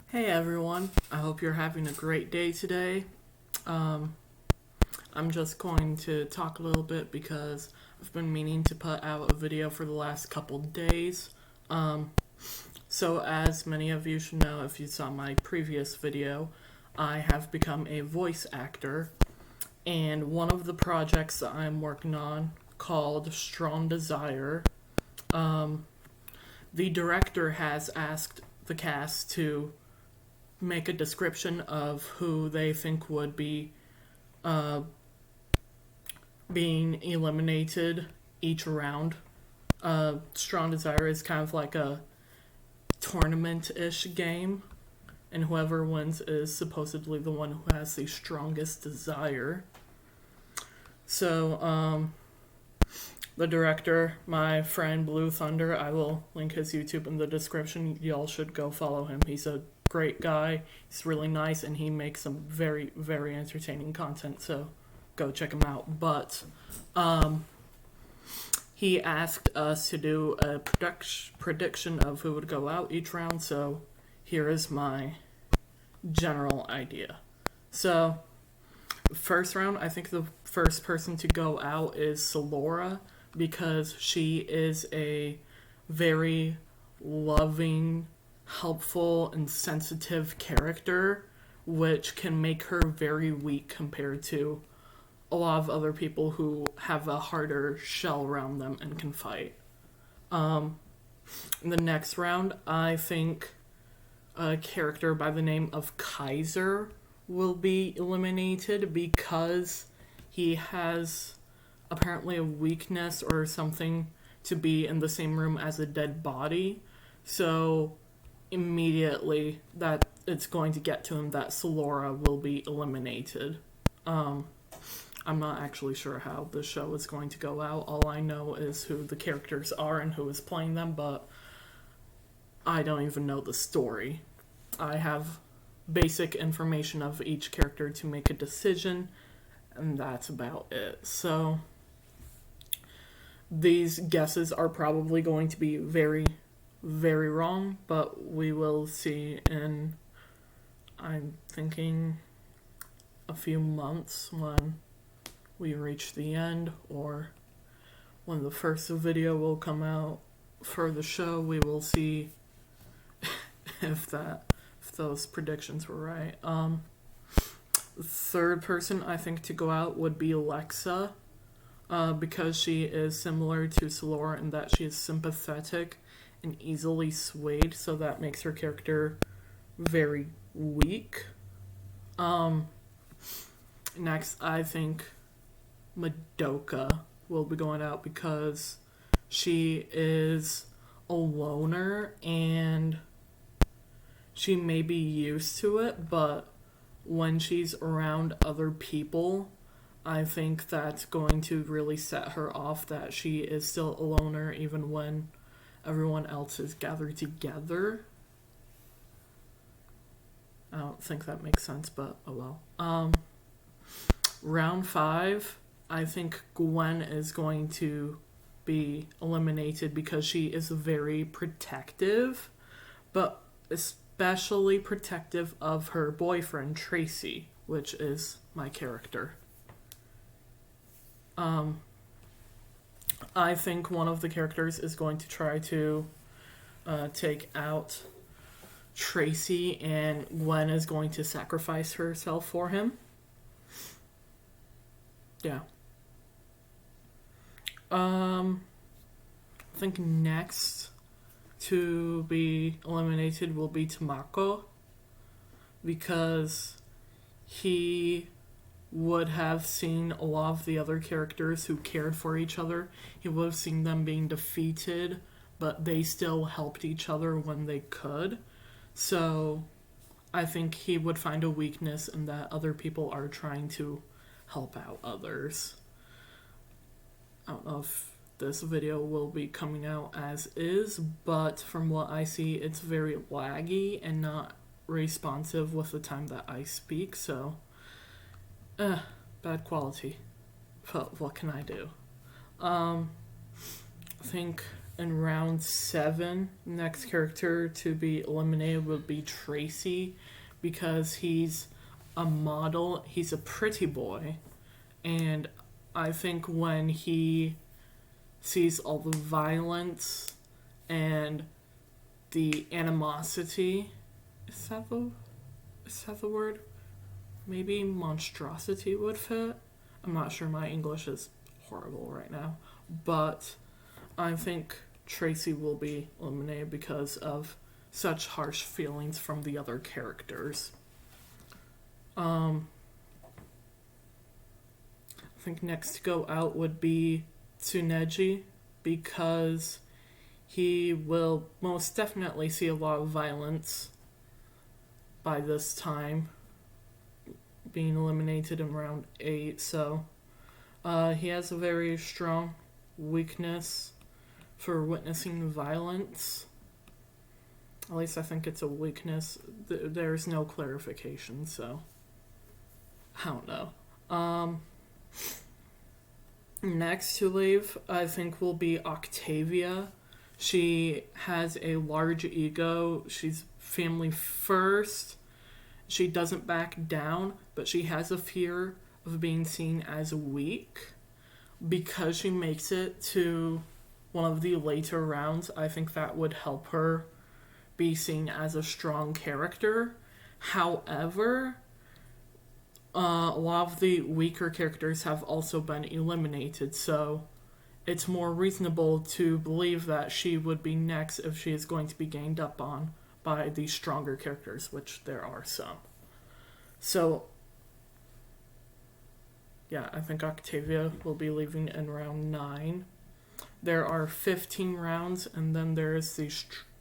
Hey everyone, I hope you're having a great day today. Um, I'm just going to talk a little bit because I've been meaning to put out a video for the last couple days. Um, so, as many of you should know, if you saw my previous video, I have become a voice actor, and one of the projects that I'm working on called Strong Desire, the director has asked the cast to make a description of who they think would be uh, being eliminated each round. Strong Desire is kind of like a tournament-ish game, and whoever wins is supposedly the one who has the strongest desire. So, the director, my friend Blue Thunder, I will link his YouTube in the description. Y'all should go follow him. He's a great guy. He's really nice, and he makes some very, very entertaining content. So go check him out. But he asked us to do a prediction of who would go out each round. So here is my general idea. So first round, I think the first person to go out is Salora because she is a very loving, helpful, and sensitive character, which can make her very weak compared to a lot of other people who have a harder shell around them and can fight. In the next round, I think a character by the name of Kaiser will be eliminated because he has apparently a weakness or something to be in the same room as a dead body. So immediately that it's going to get to him that Salora will be eliminated. I'm not actually sure how the show is going to go out. All I know is who the characters are and who is playing them, but I don't even know the story. I have basic information of each character to make a decision, and that's about it. So these guesses are probably going to be very, very wrong, but we will see in, I'm thinking, a few months when we reach the end, or when the first video will come out for the show. We will see if those predictions were right. The third person I think to go out would be Alexa, because she is similar to Salora in that she is sympathetic and easily swayed, so that makes her character very weak. Next, I think Madoka will be going out because she is a loner and she may be used to it, but when she's around other people, I think that's going to really set her off that she is still a loner even when everyone else is gathered together. I don't think that makes sense, but oh well. Round 5, I think Gwen is going to be eliminated because she is very protective, but especially protective of her boyfriend, Tracy, which is my character. I think one of the characters is going to try to take out Tracy, and Gwen is going to sacrifice herself for him. Yeah. I think next to be eliminated will be Tamako because he would have seen a lot of the other characters who cared for each other. He would have seen them being defeated, but they still helped each other when they could. So I think he would find a weakness in that other people are trying to help out others. I don't know if this video will be coming out as is, but from what I see, it's very laggy and not responsive with the time that I speak, so bad quality. But what can I do? I think in round 7, next character to be eliminated would be Tracy, because he's a model, he's a pretty boy, and I think when he sees all the violence and the animosity, is that the word? Maybe monstrosity would fit. I'm not sure, my English is horrible right now, but I think Tracy will be eliminated because of such harsh feelings from the other characters. I think next to go out would be Tsuneji, because he will most definitely see a lot of violence by this time, being eliminated in round 8. So he has a very strong weakness for witnessing violence. At least I think it's a weakness. There's no clarification, so I don't know. Next to leave, I think, will be Octavia. She has a large ego. She's family first. She doesn't back down, but she has a fear of being seen as weak. Because she makes it to one of the later rounds, I think that would help her be seen as a strong character. However, a lot of the weaker characters have also been eliminated, so it's more reasonable to believe that she would be next if she is going to be ganged up on by the stronger characters, which there are some. So, yeah, I think Octavia will be leaving in round 9. There are 15 rounds, and then there is the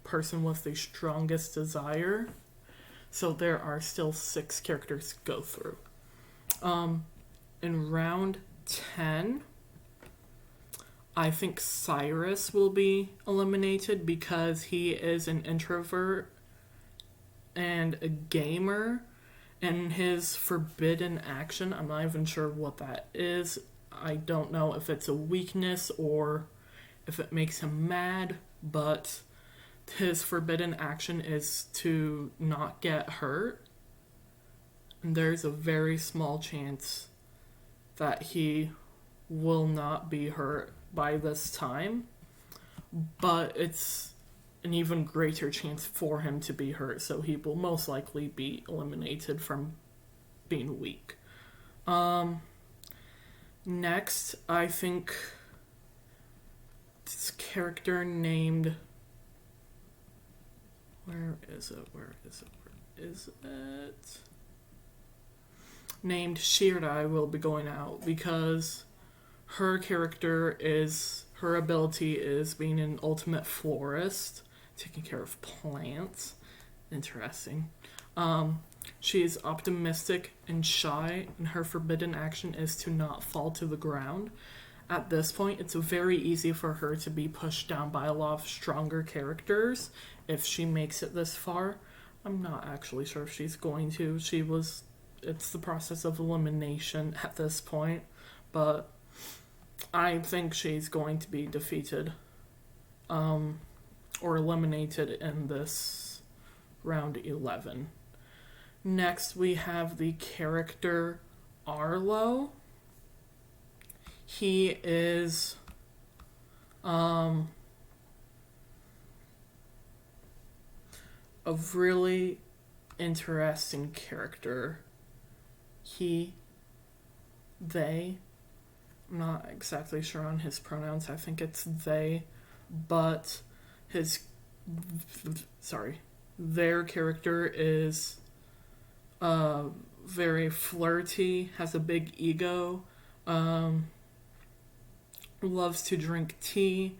person with the strongest desire. So there are still 6 characters to go through. In round 10, I think Cyrus will be eliminated because he is an introvert and a gamer. And his forbidden action, I'm not even sure what that is. I don't know if it's a weakness or if it makes him mad, but his forbidden action is to not get hurt. And there's a very small chance that he will not be hurt by this time, but it's an even greater chance for him to be hurt, so he will most likely be eliminated from being weak. Next, I think this character named... Where is it? Named Shirai will be going out because her ability is being an ultimate florist, taking care of plants. Interesting. She is optimistic and shy, and her forbidden action is to not fall to the ground. At this point, it's very easy for her to be pushed down by a lot of stronger characters if she makes it this far. I'm not actually sure if she's going to. It's the process of elimination at this point, but I think she's going to be defeated or eliminated in this round 11. Next, we have the character Arlo. He is a really interesting character. They, I'm not exactly sure on his pronouns, I think it's they, but their character is very flirty, has a big ego, loves to drink tea,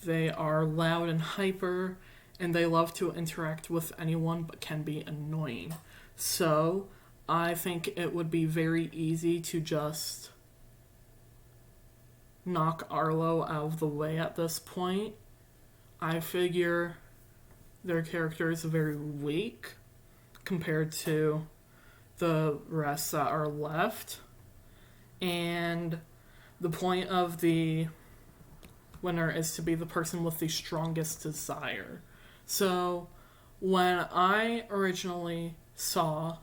they are loud and hyper, and they love to interact with anyone but can be annoying. So, I think it would be very easy to just knock Arlo out of the way at this point. I figure their character is very weak compared to the rest that are left. And the point of the winner is to be the person with the strongest desire. So, when I originally saw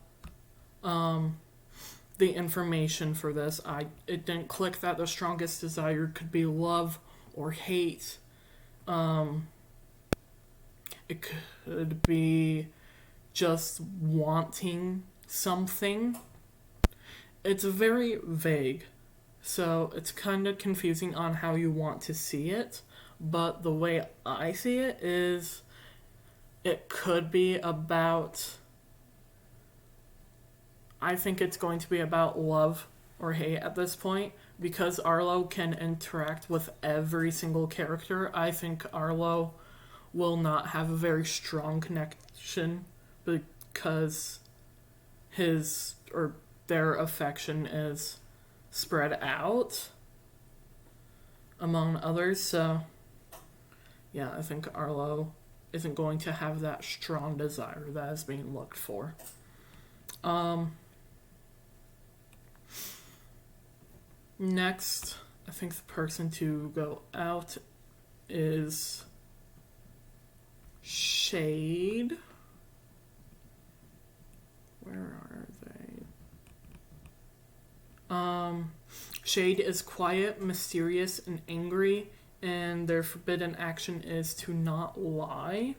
the information for this, it didn't click that the strongest desire could be love or hate. It could be just wanting something. It's very vague, so it's kind of confusing on how you want to see it. But the way I see it is, it could be about. I think it's going to be about love or hate at this point, because Arlo can interact with every single character. I think Arlo will not have a very strong connection because his or their affection is spread out among others. So, yeah, I think Arlo isn't going to have that strong desire that is being looked for. Next, I think the person to go out is Shade. Where are they? Shade is quiet, mysterious, and angry, and their forbidden action is to not lie.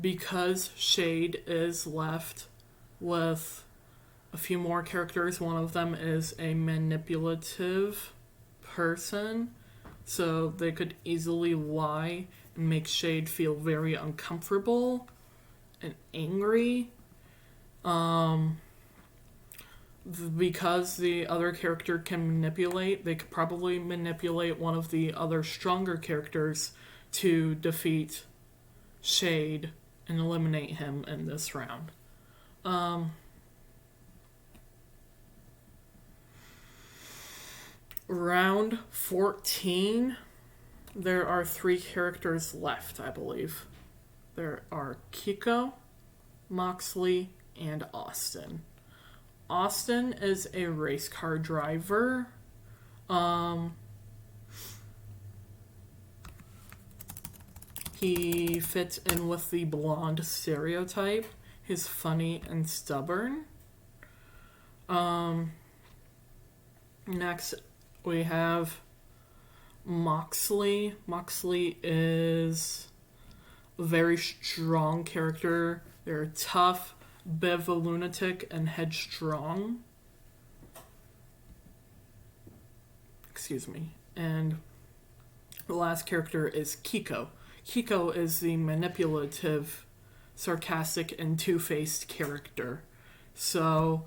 Because Shade is left with a few more characters, one of them is a manipulative person, so they could easily lie and make Shade feel very uncomfortable and angry. Because the other character can manipulate, they could probably manipulate one of the other stronger characters to defeat Shade and eliminate him in this round. Round 14, there are 3 characters left, I believe. There are Kiko, Moxley, and Austin. Austin is a race car driver. He fits in with the blonde stereotype. He's funny and stubborn. Next, we have Moxley. Moxley is a very strong character. They're tough, bit of a lunatic, and headstrong. Excuse me. And the last character is Kiko. Kiko is the manipulative, sarcastic, and two-faced character. So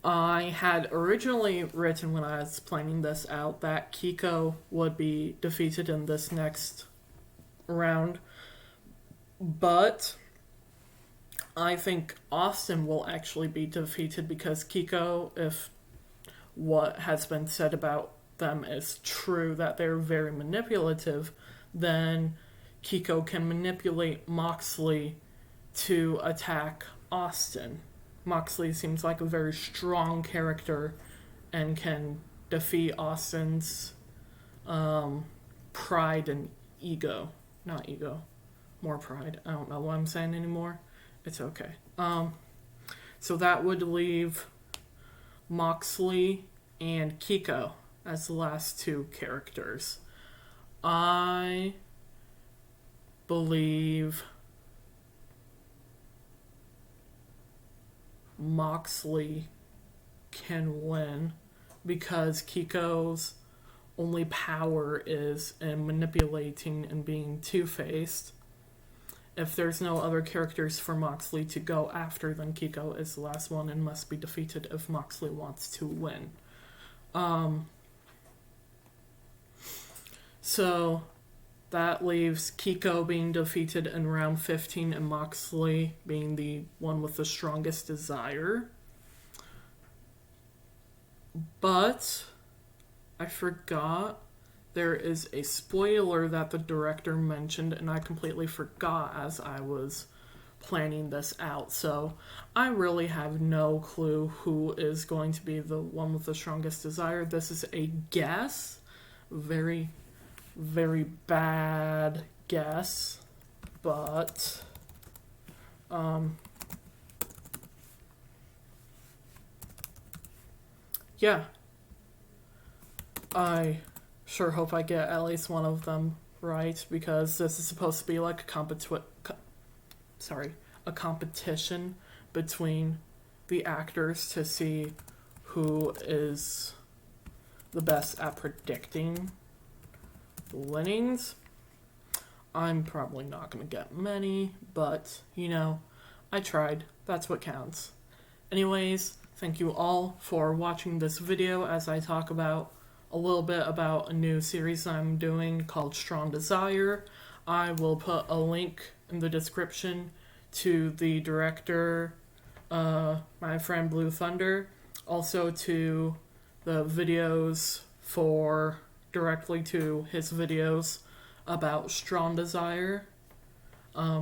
I had originally written when I was planning this out that Kiko would be defeated in this next round. But I think Austin will actually be defeated because Kiko, if what has been said about them is true, that they're very manipulative, then Kiko can manipulate Moxley to attack Austin. Moxley seems like a very strong character and can defeat Austin's pride and ego. Not ego, more pride. I don't know what I'm saying anymore. It's okay. So that would leave Moxley and Kiko as the last 2 characters. I believe Moxley can win because Kiko's only power is in manipulating and being two-faced. If there's no other characters for Moxley to go after, then Kiko is the last one and must be defeated if Moxley wants to win. So that leaves Kiko being defeated in round 15 and Moxley being the one with the strongest desire. But I forgot there is a spoiler that the director mentioned, and I completely forgot as I was planning this out. So I really have no clue who is going to be the one with the strongest desire. This is a guess. Very, very bad guess. But, yeah. I sure hope I get at least one of them right, because this is supposed to be like a competition between the actors to see who is the best at predicting winnings. I'm probably not going to get many, but I tried. That's what counts. Anyways, thank you all for watching this video as I talk about a little bit about a new series I'm doing called Strong Desire. I will put a link in the description to the director, my friend Blue Thunder, also to the videos directly to his videos about Strong Desire.